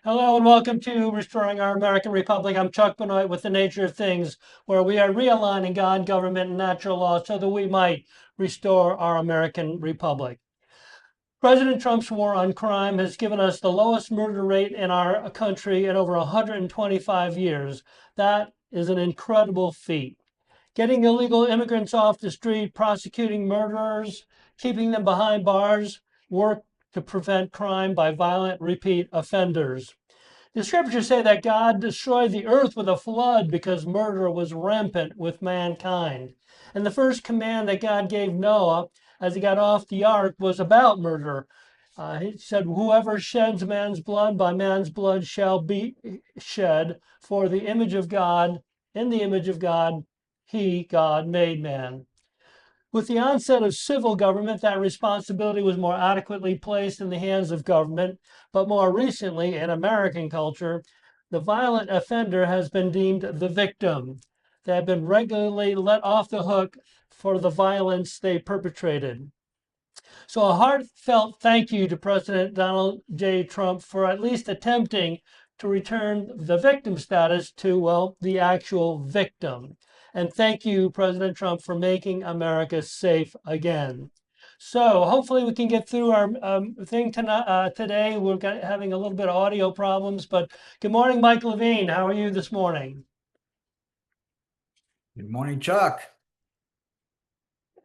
Hello and welcome to Restoring Our American Republic. I'm Chuck Benoit with The Nature of Things, where we are realigning God, government, and natural law so that we might restore our American Republic. President Trump's war on crime has given us the lowest murder rate in our country in over 125 years. That is an incredible feat. Getting illegal immigrants off the street, prosecuting murderers, keeping them behind bars, work to prevent crime by violent repeat offenders. The scriptures say that God destroyed the earth with a flood because murder was rampant with mankind. And the first command that God gave Noah as he got off the ark was about murder. He said, "Whoever sheds man's blood, by man's blood shall be shed, for the image of God, in the image of God, he, God, made man." With the onset of civil government, that responsibility was more adequately placed in the hands of government. But more recently, in American culture, the violent offender has been deemed the victim. They have been regularly let off the hook for the violence they perpetrated. So, a heartfelt thank you to President Donald J. Trump for at least attempting to return the victim status to, well, the actual victim. And thank you, President Trump, for making America safe again. So hopefully we can get through our thing today. We're having a little bit of audio problems, but good morning, Mike Levine. How are you this morning? Good morning, Chuck.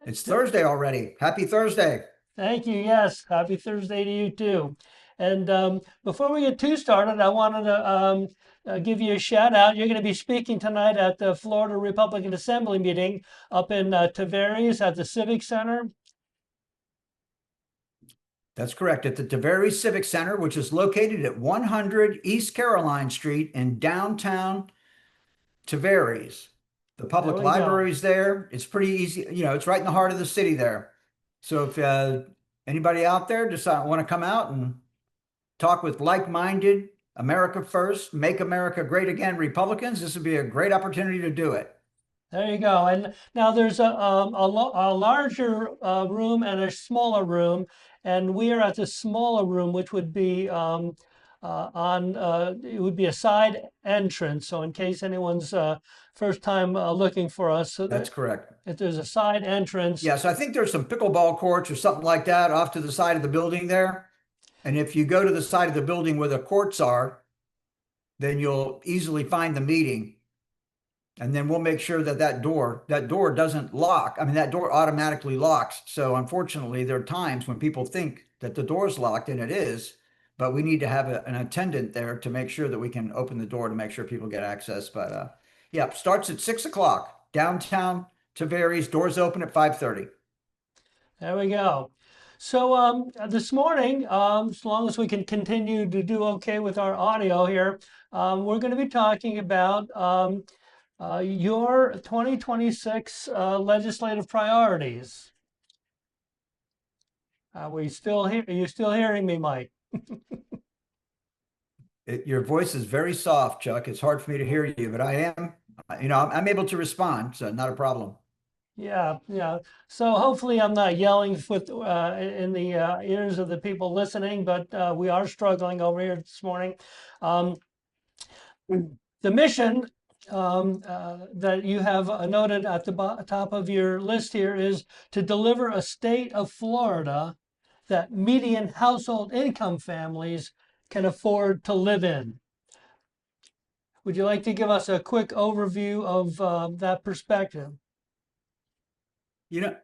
It's Thursday already. Happy Thursday. Thank you. Yes, happy Thursday to you too. And before we get too started, I wanted to give you a shout out. You're going to be speaking tonight at the Florida Republican Assembly meeting up in Tavares at the Civic Center. That's correct. At the Tavares Civic Center, which is located at 100 East Caroline Street in downtown Tavares. The There public we go. library is there. It's pretty easy. It's right in the heart of the city there. So if anybody out there want to come out and talk with like-minded, America First, Make America Great Again Republicans, this would be a great opportunity to do it. There you go. And now there's a larger room and a smaller room, and we are at the smaller room, which would be it would be a side entrance. So in case anyone's first time looking for us, so That's correct. if there's a side entrance. Yeah, so I think there's some pickleball courts or something like that off to the side of the building there. And if you go to the side of the building where the courts are, then you'll easily find the meeting. And then we'll make sure that that door doesn't lock. I mean, that door automatically locks. So unfortunately, there are times when people think that the door's locked, and it is, but we need to have an attendant there to make sure that we can open the door to make sure people get access. But yeah, starts at 6 o'clock downtown Tavares. Doors open at 5:30. There we go. So this morning, as long as we can continue to do okay with our audio here, we're going to be talking about your 2026 legislative priorities. Are you still hearing me, Mike? Your voice is very soft, Chuck. It's hard for me to hear you, but I am, I'm able to respond, so not a problem. Yeah, yeah. So hopefully I'm not yelling in the ears of the people listening, but we are struggling over here this morning. Um, the mission that you have noted at the top of your list here is to deliver a state of Florida that median household income families can afford to live in. Would you like to give us a quick overview of that perspective? Yeah,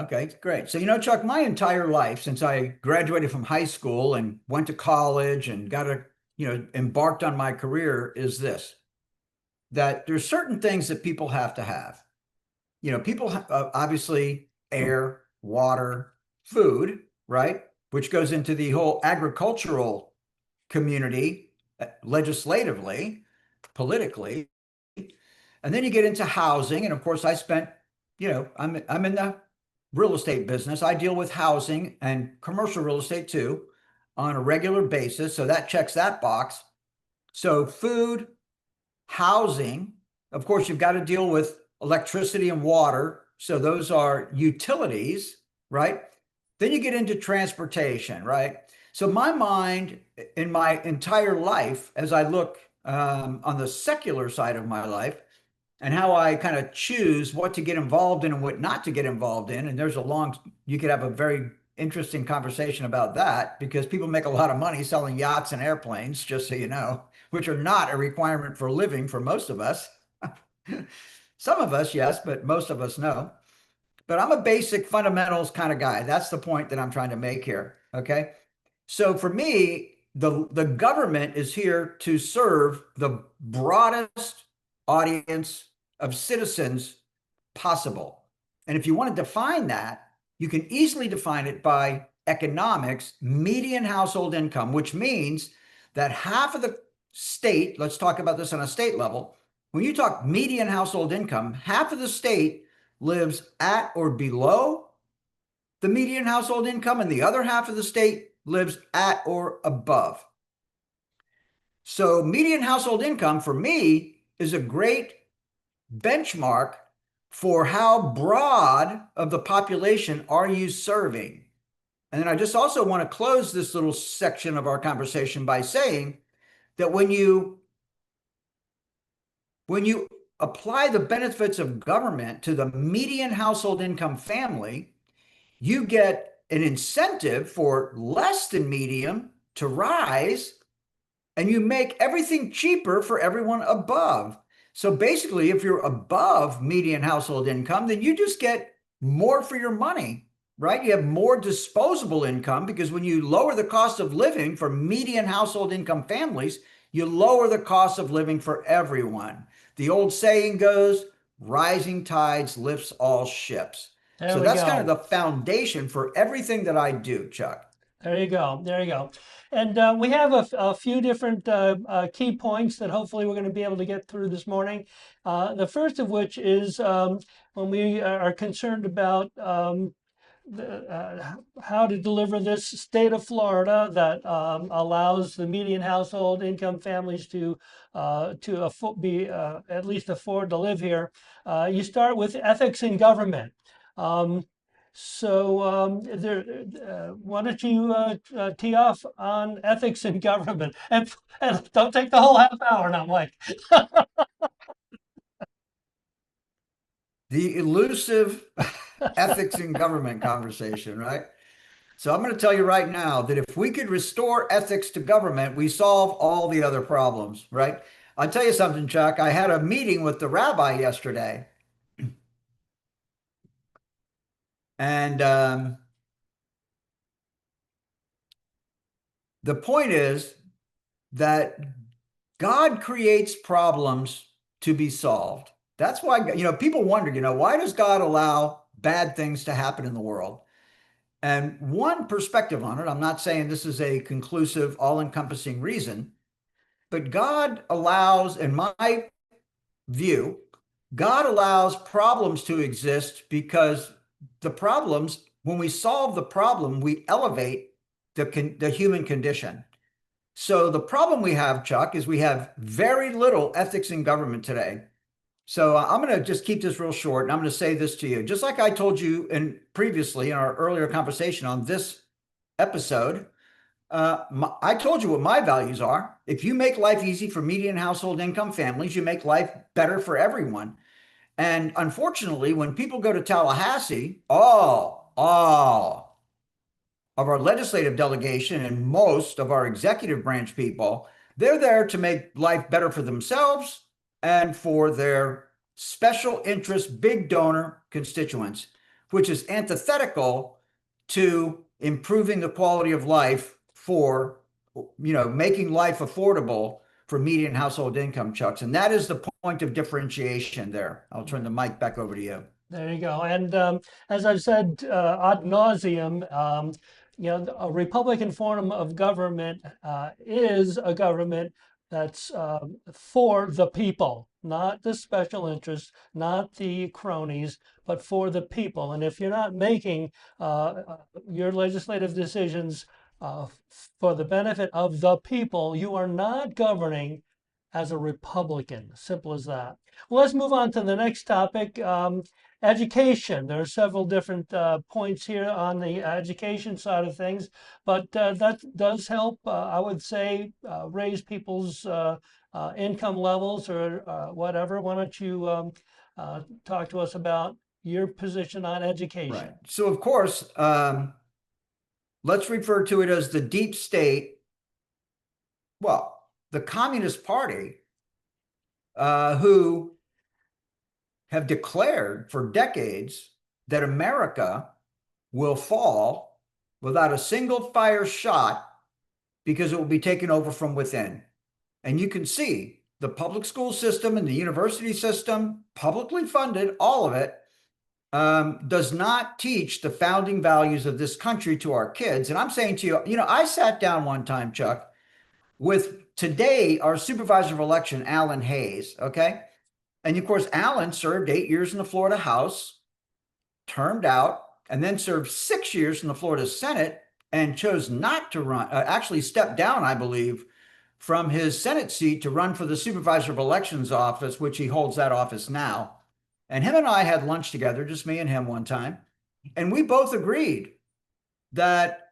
okay, great. So, Chuck, my entire life since I graduated from high school and went to college and embarked on my career is this, that there's certain things that people have to have. People obviously air, water, food, right? Which goes into the whole agricultural community, legislatively, politically. And then you get into housing. And of course, I'm in the real estate business. I deal with housing and commercial real estate too on a regular basis. So that checks that box. So food, housing, of course, you've got to deal with electricity and water. So those are utilities, right? Then you get into transportation, right? So my mind in my entire life, as I look on the secular side of my life, and how I kind of choose what to get involved in and what not to get involved in. And you could have a very interesting conversation about that because people make a lot of money selling yachts and airplanes, just so you know, which are not a requirement for living for most of us. Some of us, yes, but most of us, no. But I'm a basic fundamentals kind of guy. That's the point that I'm trying to make here. Okay. So for me, the government is here to serve the broadest audience of citizens possible. And if you want to define that, you can easily define it by economics, median household income, which means that half of the state, let's talk about this on a state level. When you talk median household income, half of the state lives at or below the median household income, and the other half of the state lives at or above. So, median household income for me is a great benchmark for how broad of the population are you serving. And then I just also want to close this little section of our conversation by saying that when you apply the benefits of government to the median household income family, you get an incentive for less than medium to rise, and you make everything cheaper for everyone above. So basically, if you're above median household income, then you just get more for your money, right? You have more disposable income because when you lower the cost of living for median household income families, you lower the cost of living for everyone. The old saying goes, rising tides lifts all ships. There So we that's kind of go. the foundation for everything that I do, Chuck. There you go. There you go. And we have a few different key points that hopefully we're going to be able to get through this morning. The first of which is when we are concerned about how to deliver this state of Florida that allows the median household income families to at least afford to live here. You start with ethics in government. Um, why don't you tee off on ethics in government, and don't take the whole half hour now, Mike. The elusive ethics in government conversation, right? So I'm going to tell you right now that if we could restore ethics to government, we solve all the other problems, right? I'll tell you something, Chuck. I had a meeting with the rabbi yesterday, and the point is that God creates problems to be solved. That's why, people wonder, why does God allow bad things to happen in the world? And one perspective on it, I'm not saying this is a conclusive, all-encompassing reason, but God allows, in my view, God allows problems to exist because when we solve the problem, we elevate the human condition. So the problem we have, Chuck, is we have very little ethics in government today. So I'm going to just keep this real short, and I'm going to say this to you. Just like I told you previously in our earlier conversation on this episode, I told you what my values are. If you make life easy for median household income families, you make life better for everyone. And unfortunately, when people go to Tallahassee, all of our legislative delegation and most of our executive branch people, they're there to make life better for themselves and for their special interest big donor constituents, which is antithetical to improving the quality of life for, making life affordable for median household income, Chucks. And that is the point of differentiation there. I'll turn the mic back over to you. There you go. And as I've said ad nauseum, a Republican form of government is a government that's for the people, not the special interests, not the cronies, but for the people. And if you're not making your legislative decisions for the benefit of the people, you are not governing as a Republican. Simple as that. Well, let's move on to the next topic. education. There are several different points here on the education side of things, but that does help, I would say, raise people's income levels or whatever. Why don't you talk to us about your position on education? Right. So, of course, let's refer to it as the deep state. Well, the Communist Party, who have declared for decades that America will fall without a single fire shot because it will be taken over from within. And you can see the public school system and the university system, publicly funded, all of it, does not teach the founding values of this country to our kids. And I'm saying to you, I sat down one time, Chuck, with today our supervisor of election, Alan Hayes. Okay. And of course, Alan served 8 years in the Florida House, termed out, and then served 6 years in the Florida Senate and chose not to run, actually stepped down, I believe, from his Senate seat to run for the supervisor of elections office, which he holds that office now. And him and I had lunch together, just me and him one time. And we both agreed that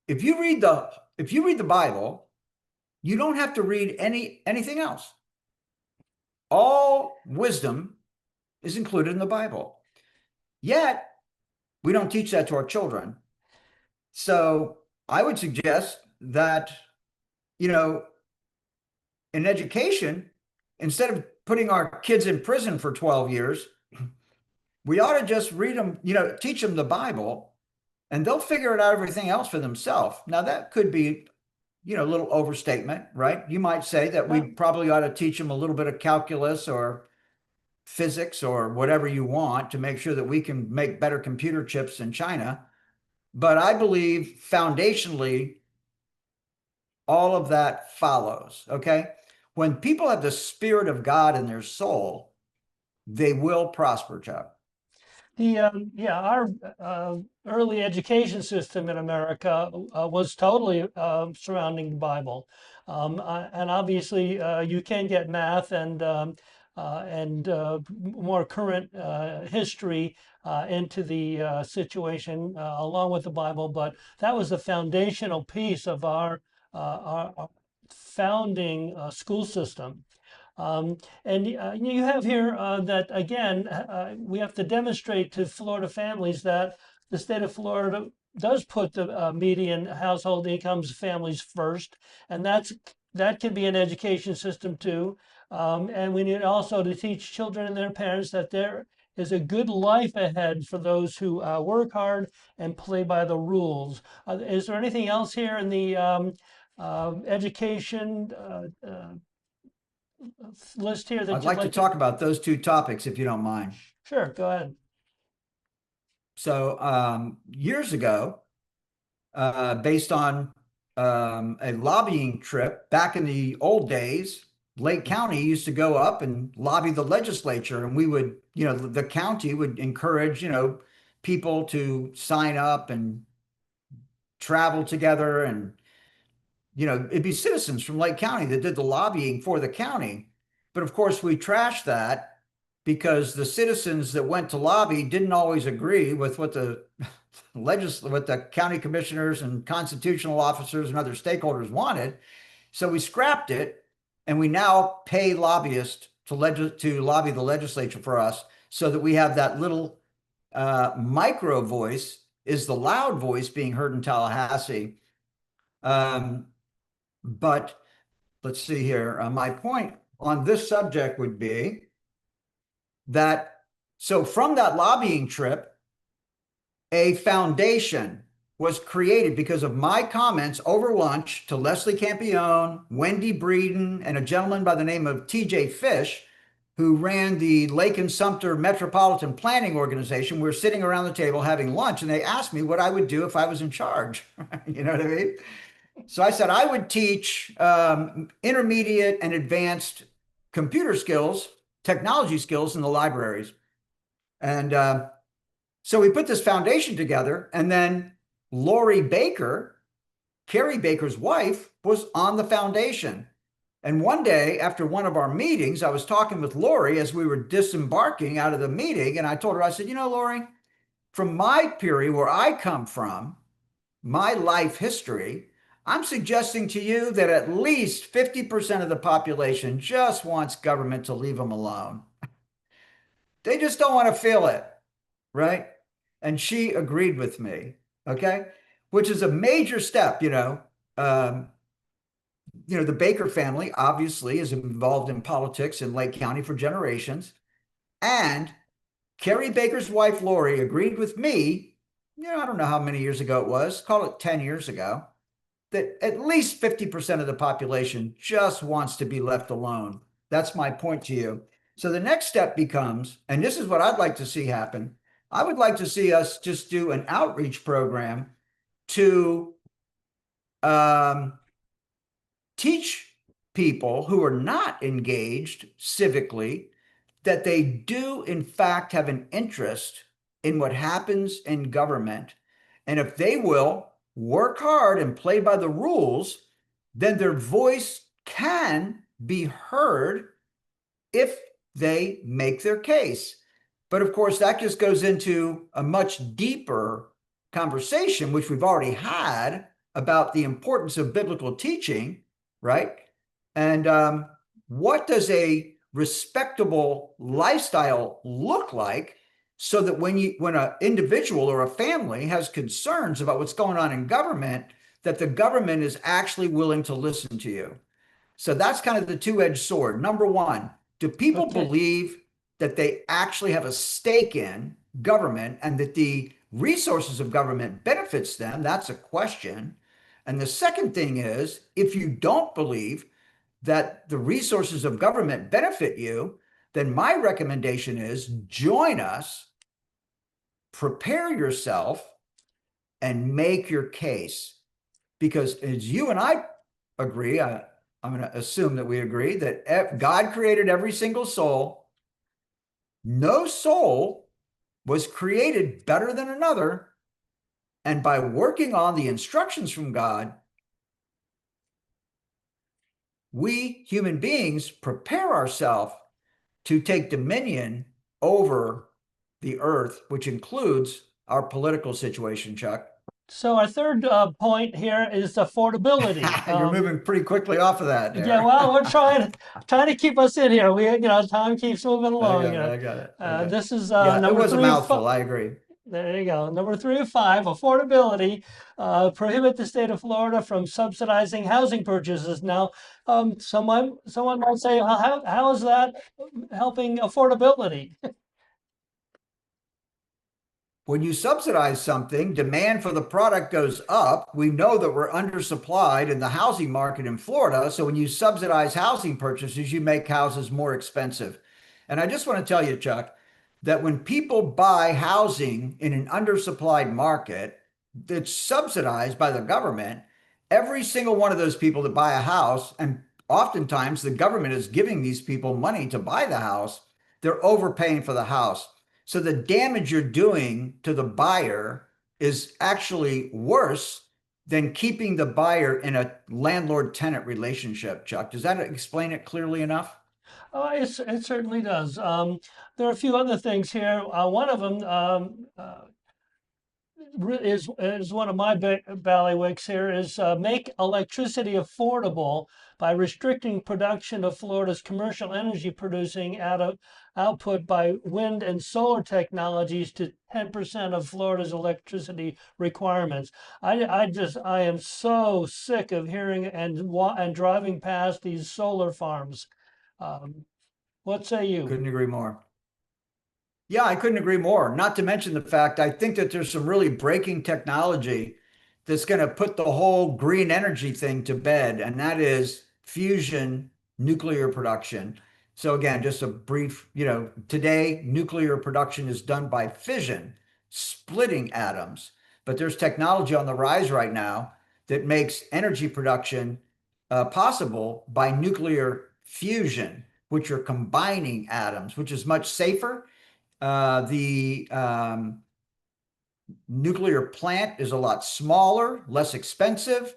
if you read the Bible, you don't have to read anything else. All wisdom is included in the Bible. Yet, we don't teach that to our children. So I would suggest that, in education, instead of putting our kids in prison for 12 years, we ought to just read them, teach them the Bible, and they'll figure it out everything else for themselves. Now, that could be, a little overstatement, right? You might say that we probably ought to teach them a little bit of calculus or physics or whatever you want to make sure that we can make better computer chips in China. But I believe foundationally, all of that follows. Okay. When people have the Spirit of God in their soul, they will prosper, Chuck. Our early education system in America was totally surrounding the Bible, and obviously you can get math and more current history into the situation along with the Bible, but that was the foundational piece of our founding school system. And you have here that, again, we have to demonstrate to Florida families that the state of Florida does put the median household incomes families first, and that can be an education system too. And we need also to teach children and their parents that there is a good life ahead for those who work hard and play by the rules. Is there anything else here in the education list here that I'd you'd like to talk about those two topics if you don't mind. Sure, go ahead. So years ago, based on a lobbying trip back in the old days, Lake County used to go up and lobby the legislature, and we would, the county would encourage, people to sign up and travel together, and it'd be citizens from Lake County that did the lobbying for the county. But of course, we trashed that because the citizens that went to lobby didn't always agree with what the what the county commissioners and constitutional officers and other stakeholders wanted. So we scrapped it, and we now pay lobbyists to lobby the legislature for us, so that we have that little micro voice is the loud voice being heard in Tallahassee. But let's see here. My point on this subject would be that, so from that lobbying trip, a foundation was created because of my comments over lunch to Leslie Campione, Wendy Breeden, and a gentleman by the name of TJ Fish, who ran the Lake and Sumter Metropolitan Planning Organization. We were sitting around the table having lunch, and they asked me what I would do if I was in charge. You know what I mean? So I said I would teach intermediate and advanced computer skills, technology skills in the libraries. And so we put this foundation together, and then Lori Baker, Carrie Baker's wife, was on the foundation. And one day after one of our meetings, I was talking with Lori as we were disembarking out of the meeting. And I told her, I said, you know, Lori, from my period where I come from, my life history, I'm suggesting to you that at least 50% of the population just wants government to leave them alone. They just don't want to feel it, right? And she agreed with me, okay? Which is a major step, Um, the Baker family obviously is involved in politics in Lake County for generations. And Carrie Baker's wife, Lori, agreed with me, I don't know how many years ago it was, call it 10 years ago, that at least 50% of the population just wants to be left alone. That's my point to you. So the next step becomes, and this is what I'd like to see happen. I would like to see us just do an outreach program to um, teach people who are not engaged civically that they do, in fact, have an interest in what happens in government. And if they will work hard and play by the rules, then their voice can be heard if they make their case. But of course, that just goes into a much deeper conversation, which we've already had about the importance of biblical teaching, right? And what does a respectable lifestyle look like so that when an individual or a family has concerns about what's going on in government, that the government is actually willing to listen to you. So that's kind of the two-edged sword. Number one, do people Okay. believe that they actually have a stake in government and that the resources of government benefits them? That's a question. And the second thing is, if you don't believe that the resources of government benefit you, then my recommendation is join us, prepare yourself, and make your case. Because as you and I agree, I'm going to assume that we agree that God created every single soul. No soul was created better than another. And by working on the instructions from God, we human beings prepare ourselves to take dominion over the earth, which includes our political situation, Chuck. So our third point here is affordability. You're moving pretty quickly off of that Yeah, there. well, we're trying to keep us in here. Time keeps moving I along. got it. I got it. Okay. This is Yeah, it number was a three of mouthful. I agree. there you go. Number 3 of 5, affordability. Prohibit the state of Florida from subsidizing housing purchases. Now, someone might say, how is that helping affordability? When you subsidize something, demand for the product goes up. We know that we're undersupplied in the housing market in Florida. So when you subsidize housing purchases, you make houses more expensive. And I just want to tell you, Chuck, that when people buy housing in an undersupplied market that's subsidized by the government, every single one of those people that buy a house, and oftentimes the government is giving these people money to buy the house, they're overpaying for the house. So the damage you're doing to the buyer is actually worse than keeping the buyer in a landlord-tenant relationship, Chuck. Does that explain it clearly enough? It certainly does. There are a few other things here. One of them is one of my bailiwicks here is make electricity affordable by restricting production of Florida's commercial energy producing output by wind and solar technologies to 10% of Florida's electricity requirements. I am so sick of hearing and driving past these solar farms. Um, what say you? Couldn't agree more. Yeah, I couldn't agree more. Not to mention the fact I think that there's some really breaking technology that's going to put the whole green energy thing to bed, and that is fusion nuclear production. So again, just a brief, today nuclear production is done by fission, splitting atoms. But there's technology on the rise right now that makes energy production possible by nuclear fusion, which are combining atoms, which is much safer. The nuclear plant is a lot smaller, less expensive,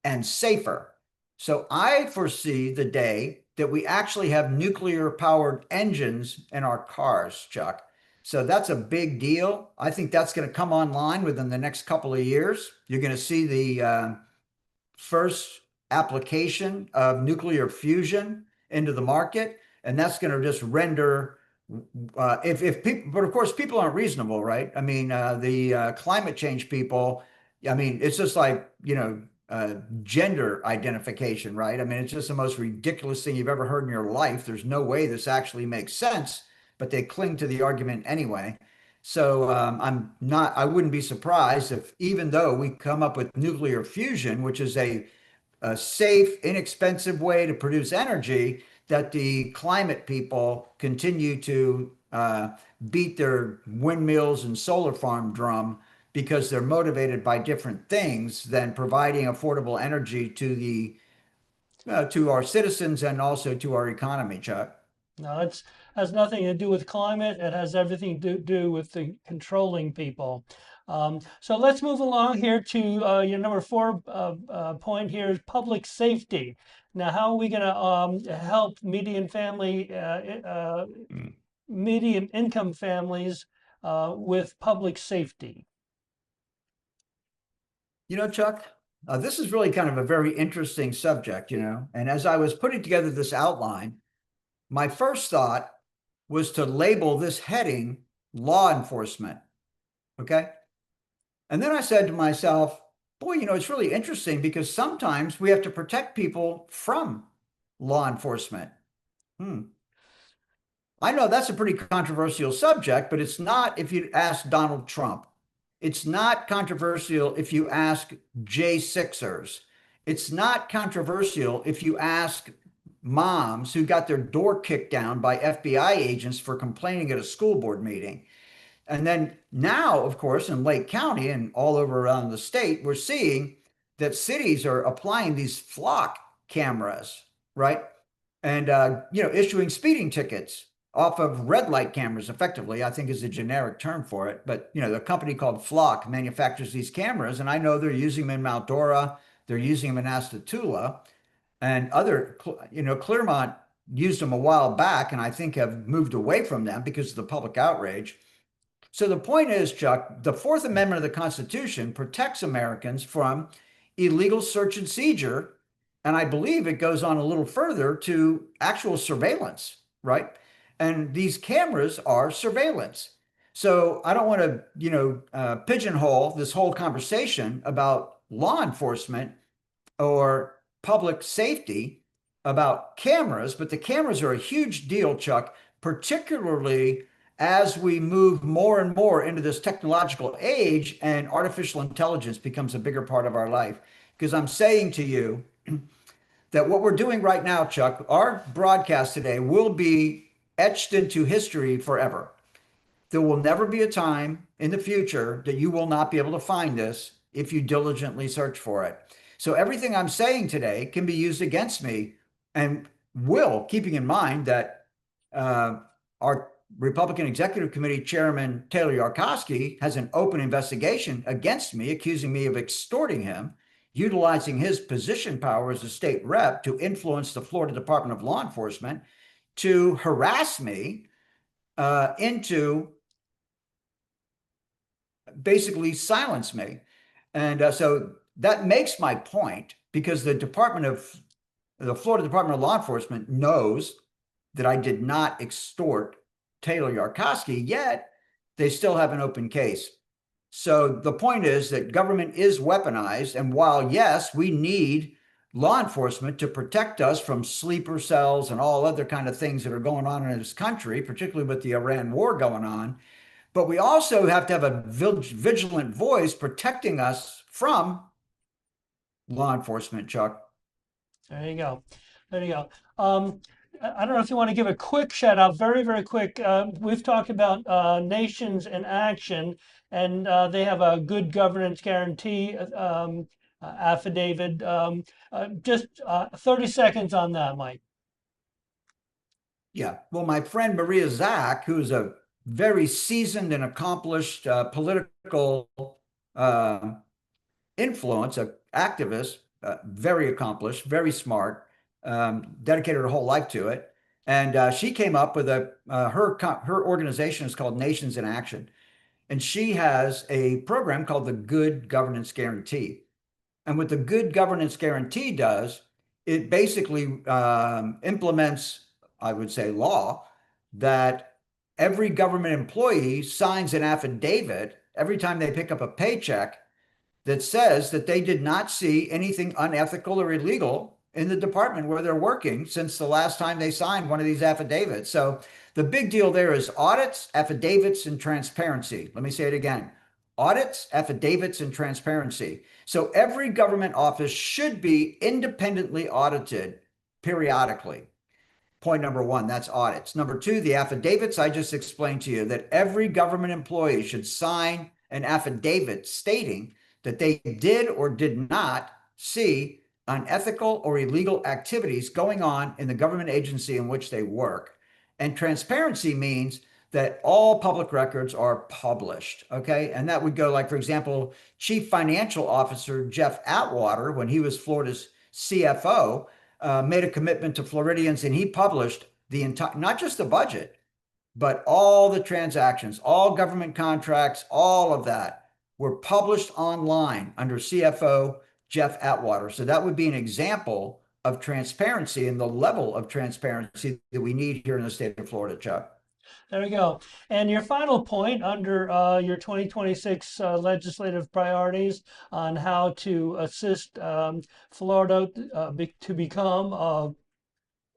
and safer. So I foresee the day that we actually have nuclear powered engines in our cars, Chuck. So that's a big deal. I think that's going to come online within the next couple of years. You're going to see the first application of nuclear fusion into the market, and that's going to just render if people, but of course people aren't reasonable, right? I mean, the climate change people, I mean, it's just like, gender identification, right? I mean, it's just the most ridiculous thing you've ever heard in your life. There's no way this actually makes sense, but they cling to the argument anyway. So I wouldn't be surprised if, even though we come up with nuclear fusion, which is a safe, inexpensive way to produce energy, that the climate people continue to beat their windmills and solar farm drum because they're motivated by different things than providing affordable energy to the to our citizens and also to our economy, Chuck. No, it has nothing to do with climate. It has everything to do with the controlling people. So let's move along here to your number four point here is public safety. Now, how are we going to help medium income families with public safety? Chuck, this is really kind of a very interesting subject, and as I was putting together this outline, my first thought was to label this heading law enforcement. Okay. And then I said to myself, boy, it's really interesting because sometimes we have to protect people from law enforcement. Hmm. I know that's a pretty controversial subject, but it's not if you ask Donald Trump. It's not controversial if you ask J6ers. It's not controversial if you ask moms who got their door kicked down by FBI agents for complaining at a school board meeting. And then now, of course, in Lake County and all over around the state, we're seeing that cities are applying these flock cameras, right? And issuing speeding tickets off of red light cameras effectively, I think is a generic term for it. But the company called Flock manufactures these cameras, and I know they're using them in Mount Dora, they're using them in Astatula, and other, Clearmont used them a while back, and I think have moved away from them because of the public outrage. So the point is, Chuck, the Fourth Amendment of the Constitution protects Americans from illegal search and seizure. And I believe it goes on a little further to actual surveillance, right? And these cameras are surveillance. So I don't want to, pigeonhole this whole conversation about law enforcement or public safety about cameras, but the cameras are a huge deal, Chuck, particularly as we move more and more into this technological age and artificial intelligence becomes a bigger part of our life. Because I'm saying to you that what we're doing right now, Chuck, our broadcast today will be etched into history forever. There will never be a time in the future that you will not be able to find this if you diligently search for it. So everything I'm saying today can be used against me, and will, keeping in mind that our Republican Executive Committee Chairman Taylor Yarkowski has an open investigation against me, accusing me of extorting him, utilizing his position power as a state rep to influence the Florida Department of Law Enforcement to harass me into basically silence me. And so that makes my point, because the Florida Department of Law Enforcement knows that I did not extort Taylor Yarkowski, yet they still have an open case. So the point is that government is weaponized. And while, yes, we need law enforcement to protect us from sleeper cells and all other kind of things that are going on in this country, particularly with the Iran war going on, but we also have to have a vigilant voice protecting us from law enforcement, Chuck. There you go. There you go. I don't know if you want to give a quick shout out, very, very quick. We've talked about nations in action, and they have a good governance guarantee affidavit. Just 30 seconds on that, Mike. Yeah. Well, my friend Maria Zach, who's a very seasoned and accomplished political influence, an activist, very accomplished, very smart, dedicated her whole life to it. And she came up with her organization is called Nations in Action. And she has a program called the Good Governance Guarantee. And what the Good Governance Guarantee does, it basically implements, I would say, law that every government employee signs an affidavit every time they pick up a paycheck that says that they did not see anything unethical or illegal in the department where they're working since the last time they signed one of these affidavits. So the big deal there is audits, affidavits, and transparency. Let me say it again. Audits, affidavits, and transparency. So every government office should be independently audited periodically. Point number one, that's audits. Number two, the affidavits. I just explained to you that every government employee should sign an affidavit stating that they did or did not see unethical or illegal activities going on in the government agency in which they work. And transparency means that all public records are published. Okay. And that would go like, for example, Chief Financial Officer Jeff Atwater, when he was Florida's CFO, made a commitment to Floridians, and he published the entire, not just the budget, but all the transactions, all government contracts, all of that were published online under CFO Jeff Atwater. So that would be an example of transparency and the level of transparency that we need here in the state of Florida, Chuck. There we go. And your final point under your 2026 legislative priorities on how to assist Florida to become a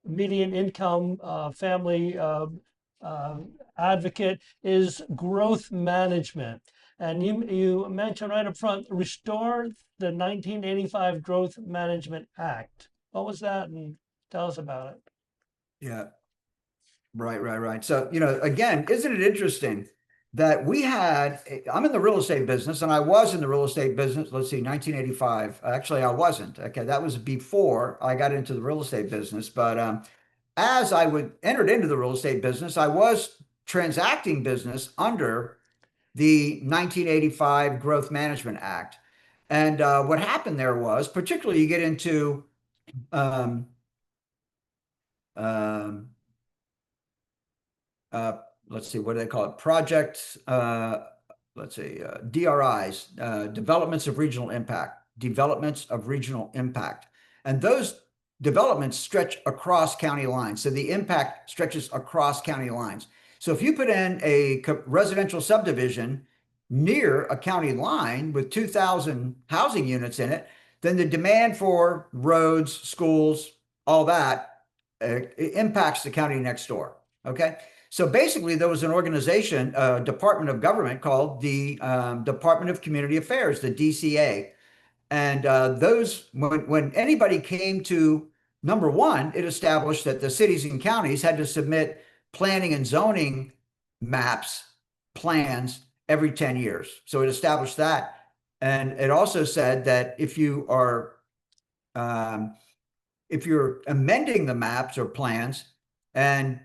median income family advocate is growth management. And you mentioned right up front, restore the 1985 Growth Management Act. What was that? And tell us about it. Yeah. Right. So, again, isn't it interesting that I'm in the real estate business, and I was in the real estate business, let's see, 1985. Actually, I wasn't. Okay, that was before I got into the real estate business. But as I entered into the real estate business, I was transacting business under the 1985 Growth Management Act. And what happened there was, particularly you get into um, um, uh, let's see, what do they call it? DRIs, developments of regional impact. And those developments stretch across county lines. So the impact stretches across county lines. So if you put in a residential subdivision near a county line with 2,000 housing units in it, then the demand for roads, schools, all that, it impacts the county next door. Okay. So basically, there was an organization, a department of government called the Department of Community Affairs, the DCA. And when anybody came to, number one, it established that the cities and counties had to submit planning and zoning maps, plans every 10 years. So it established that. And it also said that if you're amending the maps or plans and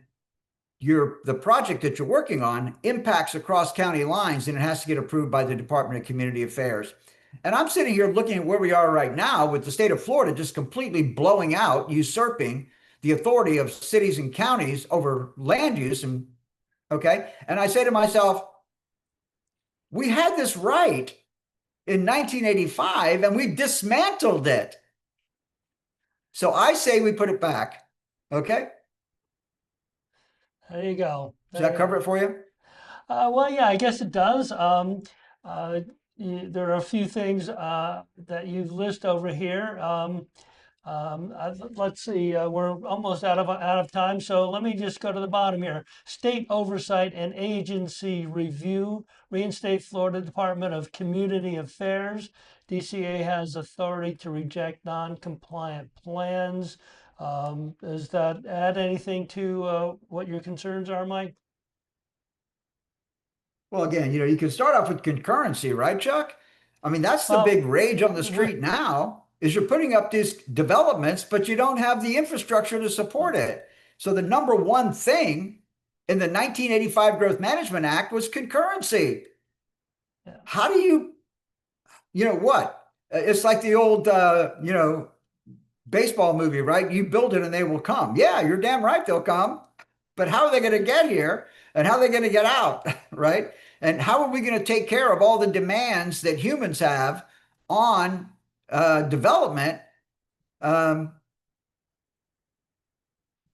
the project that you're working on impacts across county lines, and it has to get approved by the Department of Community Affairs. And I'm sitting here looking at where we are right now with the state of Florida just completely blowing out, usurping the authority of cities and counties over land use. And I say to myself, we had this right in 1985 and we dismantled it. So I say we put it back. Okay. There you go. Does that cover it for you? Well, yeah, I guess it does. There are a few things that you've listed over here. Let's see, we're almost out of time, so let me just go to the bottom here. State oversight and agency review. Reinstate Florida Department of Community Affairs. DCA has authority to reject non-compliant plans. Does that add anything to what your concerns are, Mike? Well, again, you can start off with concurrency, right, Chuck? I mean, that's the big rage on the street now is you're putting up these developments, but you don't have the infrastructure to support it. So the number one thing in the 1985 Growth Management Act was concurrency. Yeah. How do you know what? It's like the old, baseball movie, right? You build it and they will come. Yeah, you're damn right they'll come. But how are they going to get here and how are they going to get out, right? And how are we going to take care of all the demands that humans have on development um,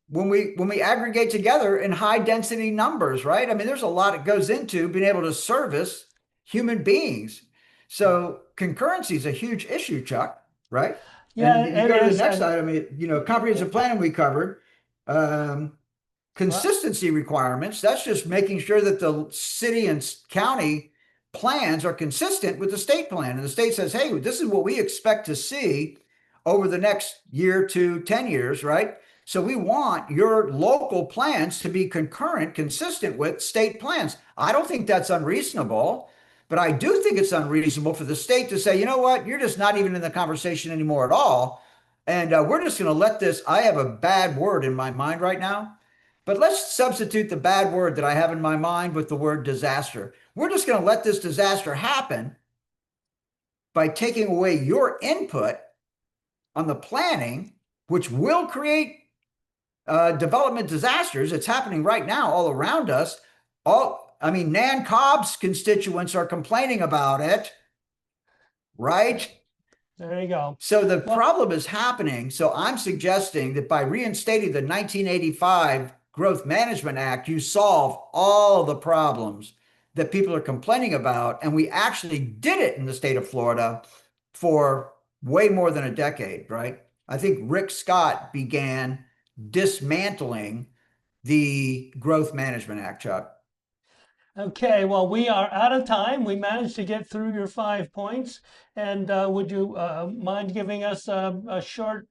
when we aggregate together in high density numbers, right? I mean, there's a lot that goes into being able to service human beings. Yeah. So concurrency is a huge issue, Chuck, right? Yeah, And you it go to the is. next And item, comprehensive planning we covered. Um, well, Consistency requirements, that's just making sure that the city and county plans are consistent with the state plan. And the state says, hey, this is what we expect to see over the next year to 10 years, right? So we want your local plans to be concurrent, consistent with state plans. I don't think that's unreasonable, but I do think it's unreasonable for the state to say, you know what, you're just not even in the conversation anymore at all. And we're just going to let this. I have a bad word in my mind right now, but let's substitute the bad word that I have in my mind with the word disaster. We're just going to let this disaster happen by taking away your input on the planning, which will create development disasters. It's happening right now all around us. I mean, Nan Cobb's constituents are complaining about it, right? there you go. So the Well, problem is happening. So I'm suggesting that by reinstating the 1985 Growth Management Act, you solve all the problems that people are complaining about. And we actually did it in the state of Florida for way more than a decade, right? I think Rick Scott began dismantling the Growth Management Act, Chuck. okay. Well, we are out of time. We managed to get through your 5 points. And would you mind giving us a short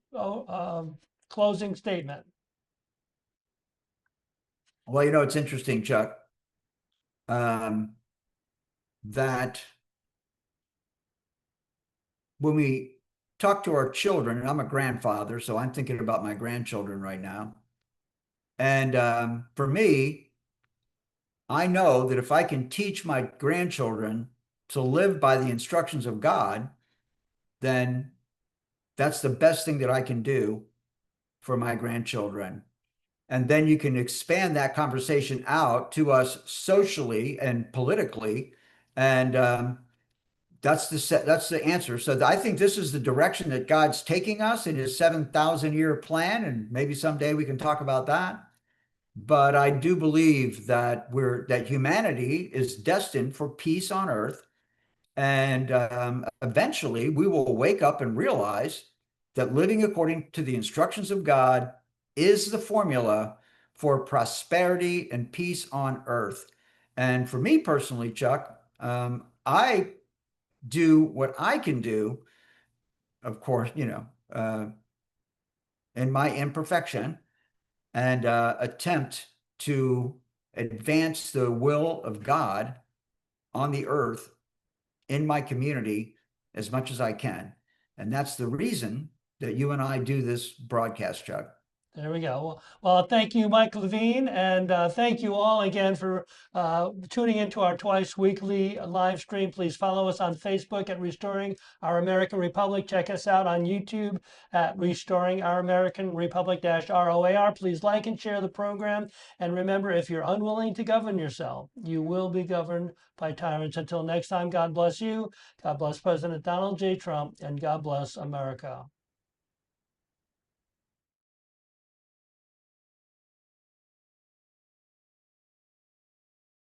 closing statement? Well, it's interesting, Chuck, um, that when we talk to our children, and I'm a grandfather, so I'm thinking about my grandchildren right now. And for me, I know that if I can teach my grandchildren to live by the instructions of God, then that's the best thing that I can do for my grandchildren. And then you can expand that conversation out to us socially and politically. And that's the answer. So I think this is the direction that God's taking us in his 7,000 year plan. And maybe someday we can talk about that. But I do believe that humanity is destined for peace on earth. And eventually we will wake up and realize that living according to the instructions of God is the formula for prosperity and peace on earth. And for me personally, Chuck, I do what I can do, of course, in my imperfection, and attempt to advance the will of God on the earth in my community as much as I can. And that's the reason that you and I do this broadcast, Chuck. There we go. Well, thank you, Mike Levine, and thank you all again for tuning into our twice weekly live stream. Please follow us on Facebook at Restoring Our American Republic. Check us out on YouTube at Restoring Our American Republic ROAR. Please like and share the program. And remember, if you're unwilling to govern yourself, you will be governed by tyrants. Until next time, God bless you. God bless President Donald J. Trump, and God bless America.